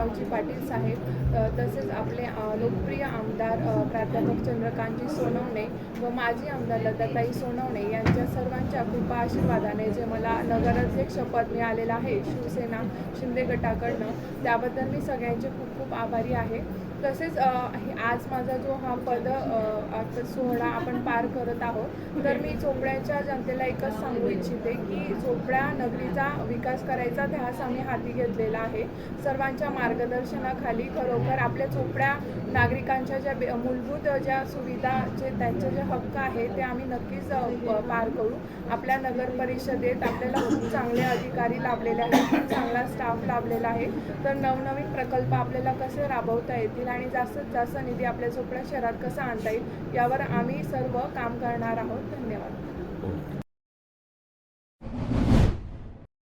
रावजी पाटील साहेब, तसेच आपले लोकप्रिय आमदार प्राध्यापक चंद्रकांतजी सोनवणे व माजी आमदार लताताई सोनवणे यांच्या सर्वांच्या कृपा आशीर्वादाने जे मला नगराध्यक्ष पद मिळालेलं आहे शिवसेना शिंदे गटाकडनं, त्याबद्दल मी सगळ्यांचे खूप खूप आभारी आहे. तसेच आज माझा जो हा सोहळा आपण पार करत आहोत, तर मी चोपड्याच्या जनतेला एकच सांगू इच्छिते की चोपडा नगरीचा विकास करायचा ध्यास आम्ही हाती घेतलेला आहे. सर्वांच्या मार्गदर्शनाखाली खरोखर आपल्या चोपड्या नागरिकांच्या ज्या मूलभूत ज्या सुविधा त्यांचे जे हक्क आहे ते आम्ही नक्कीच पार करू. आपल्या नगर परिषदेत आपल्याला खूप चांगले अधिकारी लाभलेले आहेत, खूप चांगला स्टाफ लाभलेला आहे. तर नवनवीन प्रकल्प आपल्याला कसे राबवता येतील आणि जास्तीत जास्त निधी आपल्या चोपडा शहरात कसा आणता येईल यावर आम्ही सर्व काम करणार आहोत. धन्यवाद.